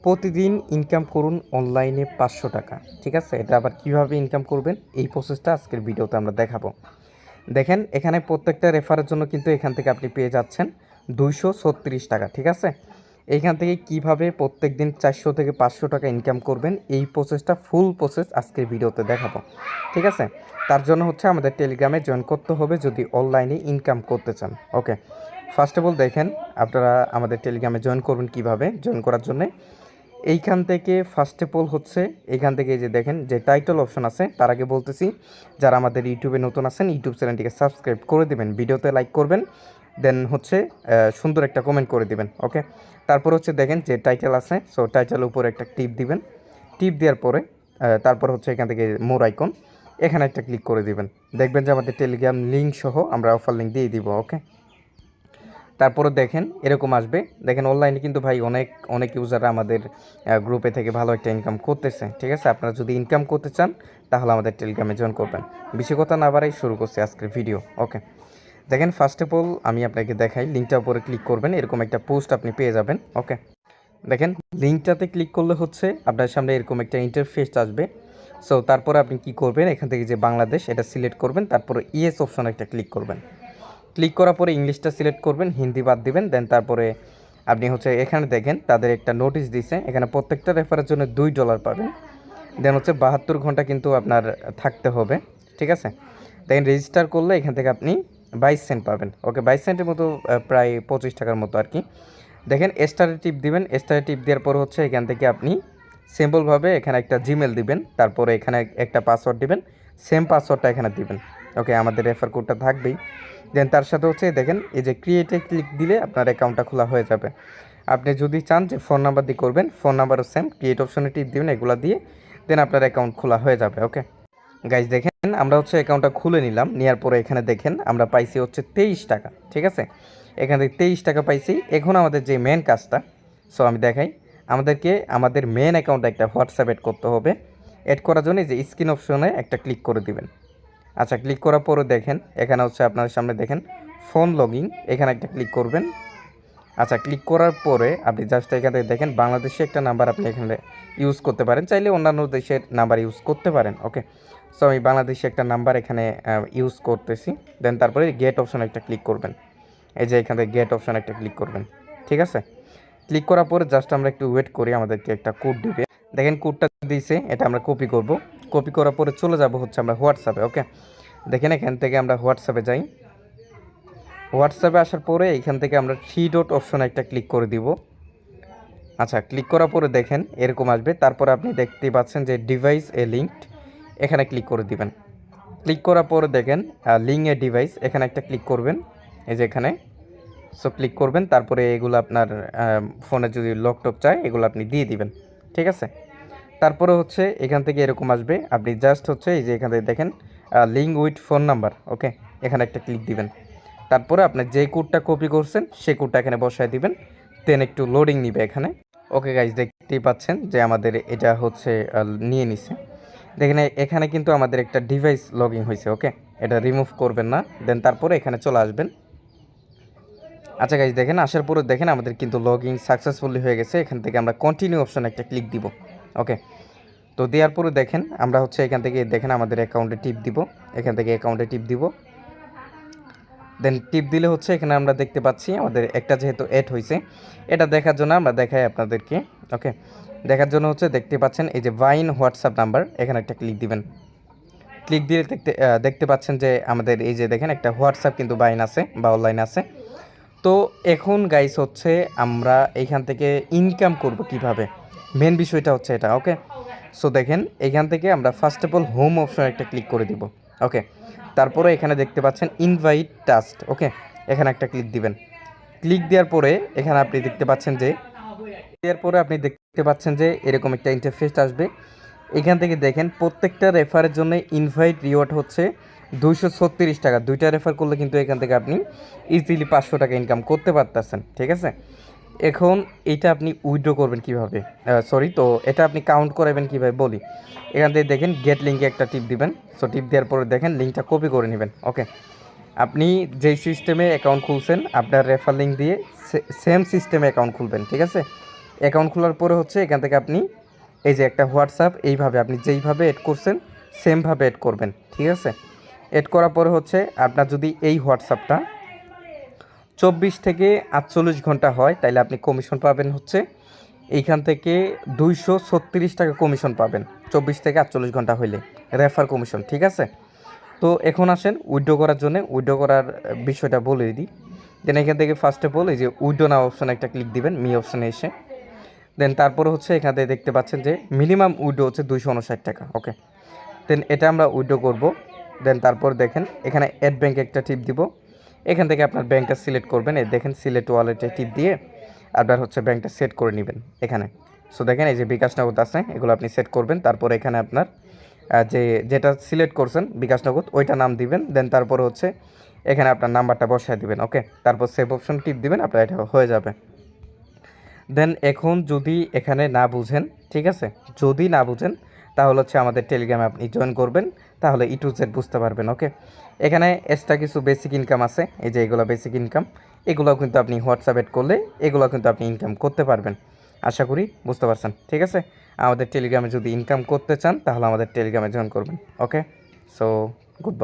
প্রতিদিন ইনকাম করুন অনলাইনে ৫০০ টাকা। ঠিক আছে? এটা আবার কীভাবে ইনকাম করবেন এই প্রসেসটা আজকের ভিডিওতে আমরা দেখাবো। দেখেন এখানে প্রত্যেকটা রেফারের জন্য কিন্তু এখান থেকে আপনি পেয়ে যাচ্ছেন ২৩৬ টাকা। ঠিক আছে? এইখান থেকে কিভাবে প্রত্যেকদিন ৪০০ থেকে ৫০০ টাকা ইনকাম করবেন এই প্রসেসটা ফুল প্রসেস আজকের ভিডিওতে দেখাবো। ঠিক আছে? তার জন্য হচ্ছে আমাদের টেলিগ্রামে জয়েন করতে হবে যদি অনলাইনে ইনকাম করতে চান। ওকে, ফার্স্ট অফ অল দেখেন আপনারা আমাদের টেলিগ্রামে জয়েন করবেন কিভাবে। জয়েন করার জন্যে এইখান থেকে ফার্স্ট অফ অল হচ্ছে এইখান থেকে যে দেখেন যে টাইটেল অপশন আছে, তার আগে বলতেছি যারা আমাদের ইউটিউবে নতুন আছেন ইউটিউব চ্যানেলটিকে সাবস্ক্রাইব করে দেবেন, ভিডিওতে লাইক করবেন, দেন হচ্ছে সুন্দর একটা কমেন্ট করে দিবেন। ওকে, তারপর হচ্ছে দেখেন যে টাইটেল আছে, সো টাইটেলের উপরে একটা টিপ দিবেন। টিপ দেওয়ার পরে তারপর হচ্ছে এখান থেকে মোর আইকন, এখানে একটা ক্লিক করে দিবেন। দেখবেন যে আমাদের টেলিগ্রাম লিঙ্ক সহ আমরা অফার লিঙ্ক দিয়ে দিব। ওকে, তারপরে দেখেন এরকম আসবে। দেখেন অনলাইনে কিন্তু ভাই অনেক ইউজাররা আমাদের গ্রুপে থেকে ভালো একটা ইনকাম করতেছে। ঠিক আছে? আপনারা যদি ইনকাম করতে চান তাহলে আমাদের টেলিগ্রামে জয়েন করবেন। বেশি কথা না বাড়াই শুরু করছি আজকের ভিডিও। ওকে, দেখেন ফার্স্ট অফ অল আমি আপনাকে দেখাই, লিঙ্কটার উপরে ক্লিক করবেন, এরকম একটা পোস্ট আপনি পেয়ে যাবেন। ওকে, দেখেন লিঙ্কটাতে ক্লিক করলে হচ্ছে আপনার সামনে এরকম একটা ইন্টারফেস আসবে। সো তারপরে আপনি কি করবেন, এখান থেকে যে বাংলাদেশ এটা সিলেক্ট করবেন, তারপরে ইয়েস অপশন একটা ক্লিক করবেন। ক্লিক করার পরে ইংলিশটা সিলেক্ট করবেন, হিন্দি বাদ দিবেন। দেন তারপরে আপনি হচ্ছে এখানে দেখেন তাদের একটা নোটিশ দিছে, এখানে প্রত্যেকটা রেফারের জন্য $2 পাবেন। দেন হচ্ছে 72 ঘন্টা কিন্তু আপনার থাকতে হবে। ঠিক আছে? দেখেন রেজিস্টার করলে এখান থেকে আপনি 22 সেন্ট পাবেন। ওকে, 22 সেন্টের মতো, প্রায় 25 টাকার মতো আর কি। দেখেন স্টারে টিপ দিবেন। স্টারে টিপ দেওয়ার পর হচ্ছে এখান থেকে আপনি সিম্পলভাবে এখানে একটা জিমেল দিবেন, তারপরে এখানে একটা পাসওয়ার্ড দিবেন, সেম পাসওয়ার্ডটা এখানে দিবেন। ওকে, আমাদের রেফার কোডটা থাকবেই। দেন তার সাথে হচ্ছে দেখেন এই যে ক্রিয়েটে ক্লিক দিলে আপনার অ্যাকাউন্টটা খোলা হয়ে যাবে। আপনি যদি চান যে ফোন নাম্বার দিয়ে করবেন, ফোন নাম্বারও সেম, ক্রিয়েট অপশনে টিপ দিবেন, এগুলো দিয়ে দেন আপনার অ্যাকাউন্ট খোলা হয়ে যাবে। ওকে গাইজ, দেখেন আমরা হচ্ছে অ্যাকাউন্টটা খুলে নিলাম। নেওয়ার পরে এখানে দেখেন আমরা পাইছি হচ্ছে 23 টাকা। ঠিক আছে? এখান থেকে 23 টাকা পাইছি। এখন আমাদের যে মেন কাজটা, সো আমি দেখাই, আমাদেরকে আমাদের মেন অ্যাকাউন্টে একটা হোয়াটসঅ্যাপ অ্যাড করতে হবে। অ্যাড করার জন্য যে স্ক্রিন অপশনে একটা ক্লিক করে দিবেন। আচ্ছা, ক্লিক করার পরে দেখেন এখানে হচ্ছে আপনার সামনে দেখেন ফোন লগইন, এখানে একটা ক্লিক করবেন। আচ্ছা, ক্লিক করার পরে আপনি জাস্ট এখান থেকে দেখেন বাংলাদেশে একটা নাম্বার আপনি এখানে ইউজ করতে পারেন, চাইলে অন্যান্য দেশের নাম্বার ইউজ করতে পারেন। ওকে, সো আমি বাংলাদেশে একটা নাম্বার এখানে ইউজ করতেছি। দেন তারপরে গেট অপশন একটা ক্লিক করবেন। এই যে এখান থেকে গেট অপশন একটা ক্লিক করবেন। ঠিক আছে? ক্লিক করার পরে জাস্ট আমরা একটু ওয়েট করি, আমাদেরকে একটা কোড দিবে। দেখেন কোডটা দিয়েছে, এটা আমরা কপি করব। কপি করার পরে চলে যাব হচ্ছে আমরা হোয়াটসঅ্যাপে। ওকে, দেখেন এখান থেকে আমরা হোয়াটসঅ্যাপে যাই। হোয়াটসঅ্যাপে আসার পরে এখান থেকে আমরা 3 ডট অপশন একটা ক্লিক করে দিব। আচ্ছা, ক্লিক করার পরে দেখেন এরকম আসবে। তারপরে আপনি দেখতে পাচ্ছেন যে ডিভাইস এ লিঙ্কড, এখানে ক্লিক করে দিবেন। ক্লিক করার পরে দেখেন লিঙ্ক এ ডিভাইস, এখানে একটা ক্লিক করবেন। এই যে এখানে, সো ক্লিক করবেন। তারপরে এগুলো আপনার ফোনে যদি লক টক চায় এগুলো আপনি দিয়ে দিবেন। ঠিক আছে? তারপরে হচ্ছে এখান থেকে এরকম আসবে, আপনি জাস্ট হচ্ছে এই যে এখান থেকে দেখেন লিঙ্ক উইথ ফোন নাম্বার। ওকে, এখানে একটা ক্লিক দিবেন। তারপরে আপনার যে কোডটা কপি করছেন সেই কোডটা এখানে বসায় দিবেন। দেন একটু লোডিং নিবে এখানে। ওকে গাইজ, দেখতেই পাচ্ছেন যে আমাদের এটা হচ্ছে নিয়ে নিছে। দেখেন এখানে কিন্তু আমাদের একটা ডিভাইস লগইন হয়েছে। ওকে, এটা রিমুভ করবেন না। দেন তারপরে এখানে চলে আসবেন। আচ্ছা গাইজ, দেখেন আসার পরে দেখেন আমাদের কিন্তু লগইন সাকসেসফুলি হয়ে গেছে। এখান থেকে আমরা কন্টিনিউ অপশন একটা ক্লিক দিব। ওকে, তো দেওয়ার পরে দেখেন আমরা হচ্ছে এখান থেকে দেখেন আমাদের অ্যাকাউন্টে টিপ দিব। এখান থেকে অ্যাকাউন্টে টিপ দিব। দেন টিপ দিলে হচ্ছে এখানে আমরা দেখতে পাচ্ছি আমাদের একটা যেহেতু অ্যাড হয়েছে, এটা দেখার জন্য আমরা দেখাই আপনাদেরকে। ওকে, দেখার জন্য হচ্ছে দেখতে পাচ্ছেন এই যে ভাইন হোয়াটসঅ্যাপ নাম্বার, এখানে একটা ক্লিক দিবেন। ক্লিক দিয়ে দেখতে পাচ্ছেন যে আমাদের এই যে দেখেন একটা হোয়াটসঅ্যাপ কিন্তু বাইন আছে বা অনলাইন আছে। তো এখন গাইস হচ্ছে আমরা এইখান থেকে ইনকাম করব কিভাবে, মেন বিষয়টা হচ্ছে এটা। ওকে, সো দেখেন এখান থেকে আমরা first of all home option একটা ক্লিক করে দিব। ওকে, তারপরে এখানে দেখতে পাচ্ছেন ইনভাইট টাস্ক। ওকে, এখানে একটা ক্লিক দিবেন। ক্লিক দেওয়ার পরে এখানে আপনি দেখতে পাচ্ছেন যে এরকম একটা ইন্টারফেস আসবে। এখান থেকে দেখেন প্রত্যেকটা রেফারের জন্য ইনভাইট রিওয়ার্ড হচ্ছে 236 টাকা। 2টা রেফার করলে কিন্তু এখান থেকে আপনি ইজিলি 500 টাকা ইনকাম করতে পারতেছেন। ঠিক আছে? এখন এটা আপনি উইথড্র করবেন কিভাবে, তো এটা আপনি কাউন্ট করাবেন কিভাবে বলি। এখান থেকে দেখেন গেট লিঙ্কে একটা টিপ দিবেন। সো টিপ দেওয়ার পরে দেখেন লিঙ্কটা কপি করে নেবেন। ওকে, আপনি যেই সিস্টেমে অ্যাকাউন্ট খুলছেন আপনার রেফার লিঙ্ক দিয়ে সেম সিস্টেমে অ্যাকাউন্ট খুলবেন। ঠিক আছে? অ্যাকাউন্ট খোলার পরে হচ্ছে এখান থেকে আপনি এই যে একটা হোয়াটসঅ্যাপ এইভাবে আপনি যেইভাবে এড করছেন সেমভাবে এড করবেন, ঠিক আছে। এড করার পরে হচ্ছে আপনার যদি এই হোয়াটসঅ্যাপটা 24 থেকে 48 ঘন্টা হয় তাহলে আপনি কমিশন পাবেন হচ্ছে এইখান থেকে 236 টাকা কমিশন পাবেন 24 থেকে 48 ঘন্টা হইলে, রেফার কমিশন, ঠিক আছে। তো এখন আসেন উইথড্র করার জন্য, উইথড্র করার বিষয়টা বলে দিই। দেন এখান থেকে ফার্স্ট অফ অল এই যে উইথড্র নাও অপশানে একটা ক্লিক দিবেন, মি অপশানে এসে। দেন তারপরে হচ্ছে এখান থেকে দেখতে পাচ্ছেন যে মিনিমাম উইথড্র হচ্ছে 259 টাকা, ওকে। দেন এটা আমরা উইথড্র করব। দেন তারপর দেখেন এখানে অ্যাড ব্যাঙ্ক একটা টিপ দিব, এখান থেকে আপনার ব্যাঙ্কটা সিলেক্ট করবেন। এই দেখেন সিলেক্ট ওয়ালেটে টিপ দিয়ে আপনার হচ্ছে ব্যাঙ্কটা সেট করে নেবেন এখানে। সো দেখেন এই যে বিকাশ নগদ আছে, এগুলো আপনি সেট করবেন। তারপর এখানে আপনার যেটা সিলেক্ট করছেন বিকাশ নগদ ওইটা নাম দিবেন। দেন তারপর হচ্ছে এখানে আপনার নাম্বারটা বসায় দিবেন, ওকে। তারপর সেভ অপশন টিপ দিবেন, আপনার এটা হয়ে যাবে। দেন এখন যদি এখানে না বুঝেন, ঠিক আছে, যদি না বুঝেন তাহলে হচ্ছে আমাদের টেলিগ্রামে আপনি জয়েন করবেন, তাহলে ই টু জেড বুঝতে পারবেন, ওকে। এখানে এক্সট্রা কিছু বেসিক ইনকাম আছে, এই যে এগুলো বেসিক ইনকাম, এগুলো কিন্তু আপনি হোয়াটসঅ্যাপ এড করলে এগুলো কিন্তু আপনি ইনকাম করতে পারবেন। আশা করি বুঝতে পারছেন, ঠিক আছে। আমাদের টেলিগ্রামে যদি ইনকাম করতে চান তাহলে আমাদের টেলিগ্রামে জয়েন করবেন, ওকে। So good bye.